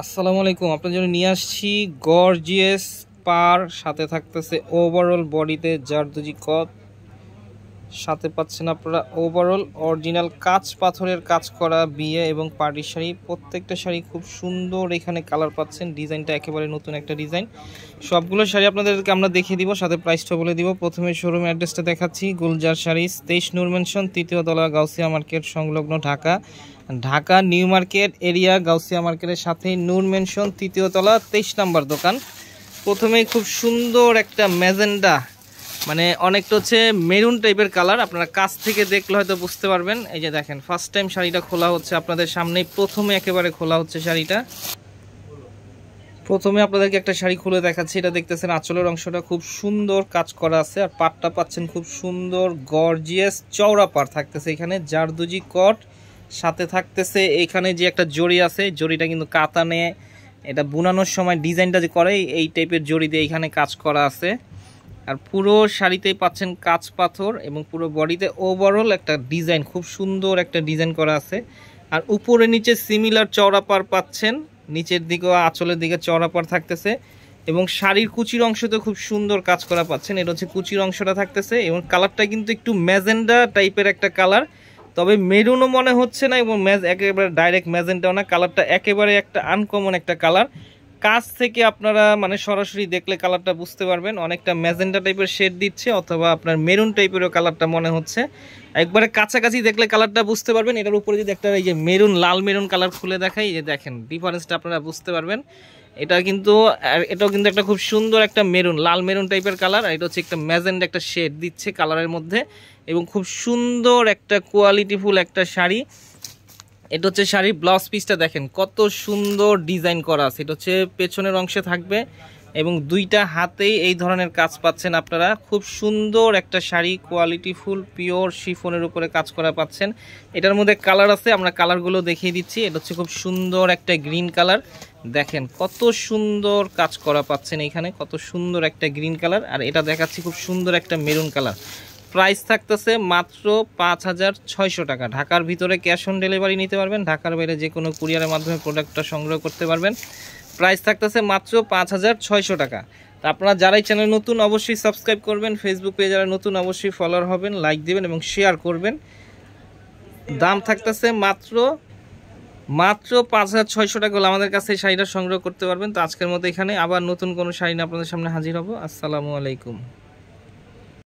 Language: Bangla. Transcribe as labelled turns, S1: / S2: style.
S1: আসসালামু আলাইকুম। আপনার জন্য নিয়ে আসছি গর্জিয়াস পার, সাথে থাকতেছে ওভারঅল বডিতে জারদুজি কট, সাথে পাচ্ছেন আপনারা ওভারঅল অরিজিনাল কাঁচ পাথরের কাজ করা বিয়ে এবং পার্টি শাড়ি। প্রত্যেকটা শাড়ি খুব সুন্দর, এখানে কালার পাচ্ছেন, ডিজাইনটা একেবারে নতুন একটা ডিজাইন। সবগুলো শাড়ি আপনাদেরকে আমরা দেখিয়ে দিব, সাথে প্রাইসটা বলে দিব। প্রথমে শোরুম অ্যাড্রেসটা দেখাচ্ছি, গুলজার শাড়িজ, 23 নূর মেনশন, 3য় তলা, গাউসিয়া মার্কেট সংলগ্ন, Dhaka. Dhaka new market area, Gausia মার্কেটের সাথে নূর মেনশন, 3য় তলা, 23 নম্বর দোকান। প্রথমেই খুব সুন্দর একটা ম্যাজেন্ডা, মানে অনেকটা হচ্ছে মেরুন টাইপের কালার, আপনারা কাছ থেকে দেখলে হয়তো বুঝতে পারবেন। এই যে দেখেন, ফার্স্ট টাইম শাড়িটা খোলা হচ্ছে আপনাদের সামনেই, প্রথমে একেবারে খোলা হচ্ছে শাড়িটা। প্রথমে আপনাদেরকে একটা শাড়ি খুলে দেখাচ্ছি। এটা দেখতেছেন আঁচলের অংশটা খুব সুন্দর কাজ করা আছে, আর পাটটা পাচ্ছেন খুব সুন্দর গর্জিয়াস চওড়া পাড় থাকতেছে এখানে, জারদুজি কট। সাথে থাকতেছে এখানে যে একটা জড়ি আছে, জড়িটা কিন্তু কাতানে, এটা বুনানোর সময় ডিজাইনটা যে করে এই টাইপের জড়ি দিয়ে এখানে কাজ করা আছে। আর পুরো শাড়িতেই পাচ্ছেন কাঁচ পাথর, এবং পুরো বডিতে ওভারঅল একটা ডিজাইন, খুব সুন্দর একটা ডিজাইন করা আছে। আর উপরে নিচে সিমিলার চওড়া পাড় পাচ্ছেন, নিচের দিকেও আঁচলের দিকে চওড়া পাড় থাকতেছে, এবং শাড়ির কুচির অংশতে খুব সুন্দর কাজ করা পাচ্ছেন। এটা হচ্ছে কুচির অংশটা থাকতেছে, এবং কালারটা কিন্তু একটু ম্যাজেন্ডা টাইপের একটা কালার, তবে মেরুনও মনে হচ্ছে না, এবং একেবারে ডাইরেক্ট ম্যাজেন্টাও না, কালারটা একেবারে একটা আনকমন একটা কালার। কাছ থেকে আপনারা মানে সরাসরি দেখলে কালারটা বুঝতে পারবেন, অনেকটা ম্যাজেন্টা টাইপের শেড দিচ্ছে, অথবা আপনার মেরুন টাইপেরও কালারটা মনে হচ্ছে। একবারে কাছাকাছি দেখলে কালারটা বুঝতে পারবেন। এটার উপরে যদি একটা এই যে মেরুন, লাল মেরুন কালার খুলে দেখাই, যে দেখেন ডিফারেন্সটা আপনারা বুঝতে পারবেন। এটাও কিন্তু একটা খুব সুন্দর একটা মেরুন, লাল মেরুন টাইপের কালার, আর এটা হচ্ছে একটা ম্যাজেন্টা একটা শেড দিচ্ছে কালারের মধ্যে, এবং খুব সুন্দর একটা কোয়ালিটিফুল একটা শাড়ি। এটা হচ্ছে শাড়ির ব্লাউজ পিসটা দেখেন কত সুন্দর ডিজাইন করা আছে। এটা হচ্ছে পেছনের অংশে থাকবে, এবং দুইটা হাতেই এই ধরনের কাজ পাচ্ছেন আপনারা। খুব সুন্দর একটা শাড়ি, কোয়ালিটিফুল পিওর শিফনের উপরে কাজ করা পাচ্ছেন। এটার মধ্যে কালার আছে, আমরা কালারগুলো দেখিয়ে দিচ্ছি। এটা হচ্ছে খুব সুন্দর একটা গ্রিন কালার, দেখেন কত সুন্দর কাজ করা পাচ্ছেন এখানে, কত সুন্দর একটা গ্রিন কালার। আর এটা দেখাচ্ছি খুব সুন্দর একটা মেরুন কালার। প্রাইস থাকতেছে মাত্র 5600 টাকা। ঢাকার ভিতরে ক্যাশ অন ডেলিভারি নিতে পারবেন, ঢাকার বাইরে যে কোনো কুরিয়ারের মাধ্যমে প্রোডাক্টটা সংগ্রহ করতে পারবেন। প্রাইস থাকতেছে মাত্র 5600 টাকা। তা আপনারা যারাই চ্যানেল নতুন অবশ্যই সাবস্ক্রাইব করবেন, ফেসবুক পেজে যারা নতুন অবশ্যই ফলোয়ার হবেন, লাইক দিবেন এবং শেয়ার করবেন। দাম থাকতেছে মাত্র 5600 টাকা হলে আমাদের কাছে এই শাড়িটা সংগ্রহ করতে পারবেন। তো আজকের মতো এখানে, আবার নতুন কোনো শাড়ি নিয়ে আপনাদের সামনে হাজির হব। আসসালামু আলাইকুম।